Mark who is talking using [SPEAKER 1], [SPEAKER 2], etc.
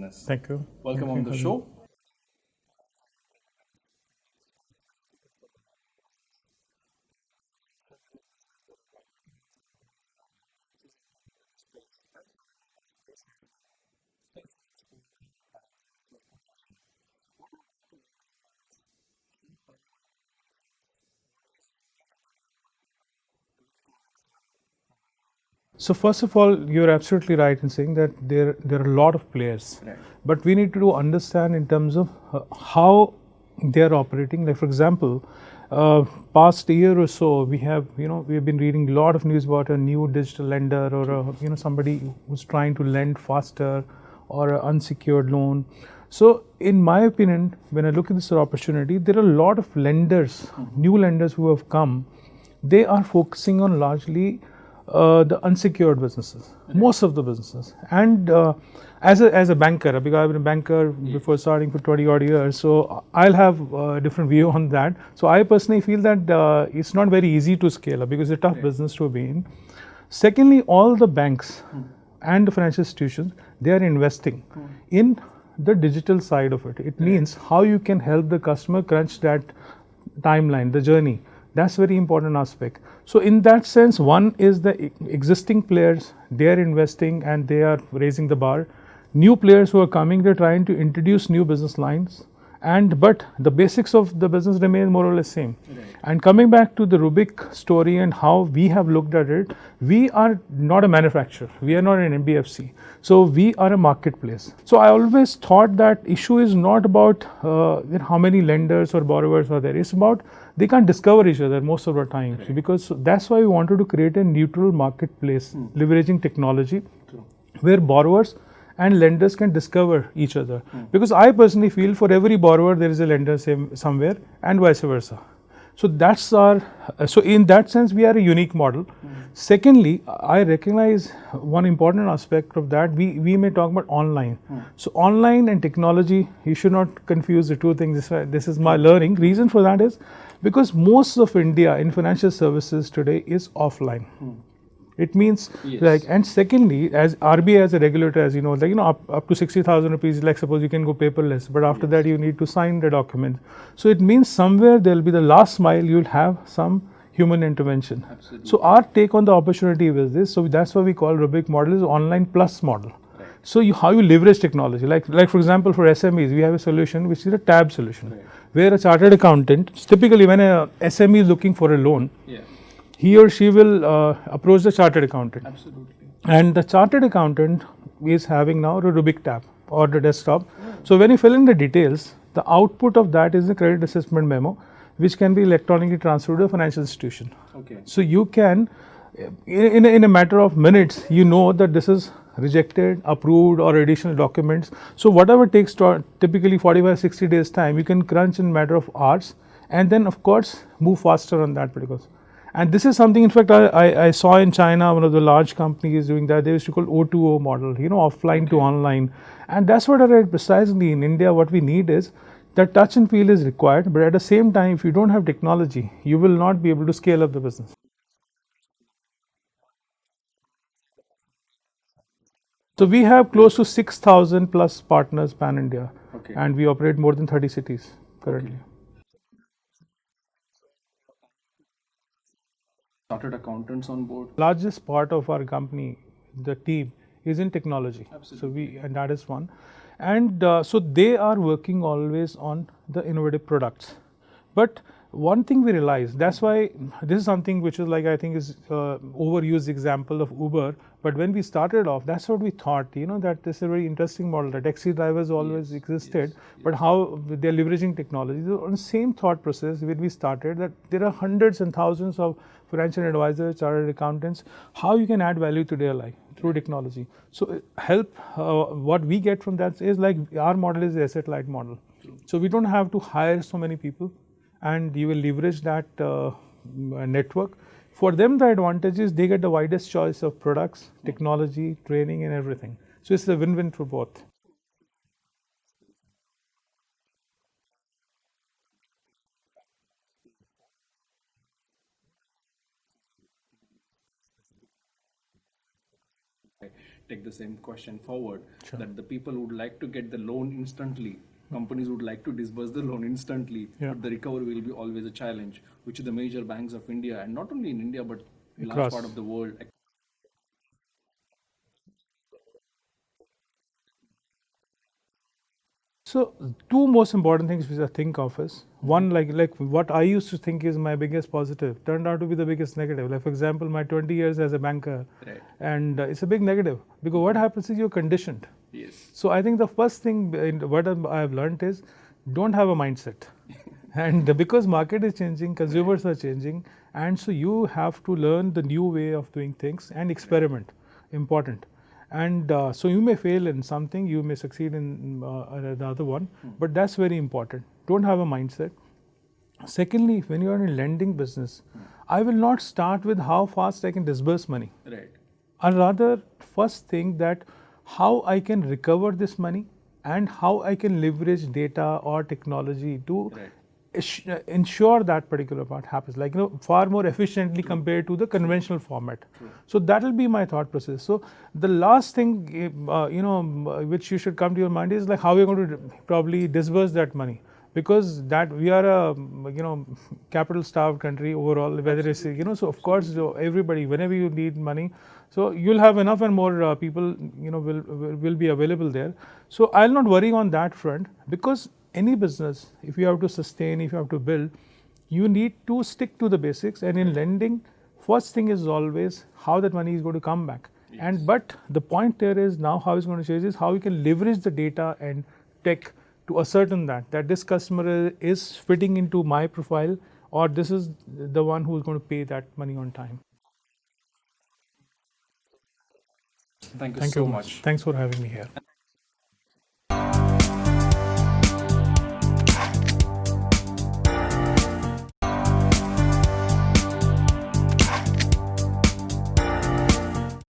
[SPEAKER 1] business.
[SPEAKER 2] Thank you.
[SPEAKER 1] Welcome
[SPEAKER 2] Thank
[SPEAKER 1] on
[SPEAKER 2] you,
[SPEAKER 1] the
[SPEAKER 2] Khalid.
[SPEAKER 1] show.
[SPEAKER 2] So first of all, you're absolutely right in saying that there are a lot of players,
[SPEAKER 1] Right.
[SPEAKER 2] but we need to understand in terms of how they are operating. Like for example, past year or so, we have been reading a lot of news about a new digital lender or somebody who's trying to lend faster or an unsecured loan. So in my opinion, when I look at this opportunity, there are a lot of lenders, new lenders who have come. They are focusing on largely the unsecured businesses, most of the businesses. And as a banker, because I've been a banker before starting for 20 odd years, so I'll have a different view on that. So I personally feel that it's not very easy to scale up because it's a tough business to be in. Secondly, all the banks and the financial institutions, they are investing in the digital side of it. It means how you can help the customer crunch that timeline, the journey. That's very important aspect. So in that sense, one is the existing players, they are investing and they are raising the bar. New players who are coming, they're trying to introduce new business lines, and but the basics of the business remain more or less same. And coming back to the Rubik story and how we have looked at it, we are not a manufacturer, we are not an NBFC, so we are a marketplace. So I always thought that issue is not about how many lenders or borrowers are there, it's about they can't discover each other most of the time. Because that's why we wanted to create a neutral marketplace leveraging technology where borrowers and lenders can discover each other. Because I personally feel for every borrower there is a lender somewhere and vice versa. So that's our, so in that sense we are a unique model. Secondly, I recognize one important aspect of that, we may talk about online. So online and technology, you should not confuse the two things. This is my learning. Reason for that is because most of India in financial services today is offline. It means like, and secondly, as RBI as a regulator, as you know, like up to 60,000 rupees, like suppose you can go paperless, but after that you need to sign the document. So it means somewhere there'll be the last mile, you'll have some human intervention. So our take on the opportunity was this. So that's why we call Rubik model is online plus model. So how you leverage technology, like for example for SMEs, we have a solution which is a tab solution, where a chartered accountant, typically when a SME is looking for a loan, he or she will approach the chartered accountant.
[SPEAKER 1] Absolutely.
[SPEAKER 2] And the chartered accountant is having now a Rubik tab or the desktop. So when you fill in the details, the output of that is a credit assessment memo, which can be electronically transferred to a financial institution.
[SPEAKER 1] Okay.
[SPEAKER 2] So you can, in a matter of minutes, you know that this is rejected, approved, or additional documents. So whatever takes typically 45-60 days time, you can crunch in a matter of hours, and then of course move faster on that particular. And this is something, in fact, I saw in China, one of the large companies doing that. They used to call O2O model, offline to online. And that's what I read precisely in India. What we need is that touch and feel is required, but at the same time, if you don't have technology, you will not be able to scale up the business. So we have close to 6,000 plus partners pan India, and we operate more than 30 cities currently.
[SPEAKER 1] Chartered accountants on board.
[SPEAKER 2] Largest part of our company, the team, is in technology.
[SPEAKER 1] Absolutely.
[SPEAKER 2] And that is one. And so they are working always on the innovative products. But one thing we realize, that's why this is something which is like, I think is overused example of Uber. But when we started off, that's what we thought, that this is a very interesting model. The taxi drivers always existed, but how they're leveraging technology. So on the same thought process when we started, that there are hundreds and thousands of financial advisors, chartered accountants, how you can add value to their life through technology. So help, what we get from that is like our model is asset light model. So we don't have to hire so many people, and you will leverage that network. For them, the advantage is they get the widest choice of products, technology, training, and everything. So it's a win-win for both.
[SPEAKER 1] take the same question forward,
[SPEAKER 2] Sure.
[SPEAKER 1] that the people would like to get the loan instantly. Companies would like to disburse the loan instantly,
[SPEAKER 2] Yeah.
[SPEAKER 1] but the recovery will be always a challenge, which the major banks of India, and not only in India, but in large
[SPEAKER 2] Across.
[SPEAKER 1] part of the world,
[SPEAKER 2] So two most important things which I think of is one, like what I used to think is my biggest positive turned out to be the biggest negative. Like for example, my 20 years as a banker,
[SPEAKER 1] right?
[SPEAKER 2] and it's a big negative because what happens is you're conditioned.
[SPEAKER 1] Yes.
[SPEAKER 2] So I think the first thing what I've learned is don't have a mindset, and because market is changing, consumers are changing, and so you have to learn the new way of doing things and experiment. Important. And so you may fail in something, you may succeed in the other one, but that's very important. Don't have a mindset. Secondly, when you are in lending business, I will not start with how fast I can disburse money.
[SPEAKER 1] Right.
[SPEAKER 2] I'll rather first think that how I can recover this money and how I can leverage data or technology to
[SPEAKER 1] Right.
[SPEAKER 2] ensure that particular part happens, like far more efficiently compared to the conventional format. So that will be my thought process. So the last thing which you should come to your mind is like how you're going to probably disburse that money, because that we are a capital starved country overall, whether it's so of course everybody, whenever you need money, so you'll have enough and more people will be available there. So I'll not worry on that front, because any business, if you have to sustain, if you have to build, you need to stick to the basics. And in lending, first thing is always how that money is going to come back.
[SPEAKER 1] Yes.
[SPEAKER 2] And but the point there is now how it's going to change is how you can leverage the data and tech to ascertain that this customer is fitting into my profile, or this is the one who is going to pay that money on time.
[SPEAKER 1] Thank you
[SPEAKER 2] Thank
[SPEAKER 1] so
[SPEAKER 2] you
[SPEAKER 1] much.
[SPEAKER 2] Thanks for having me here.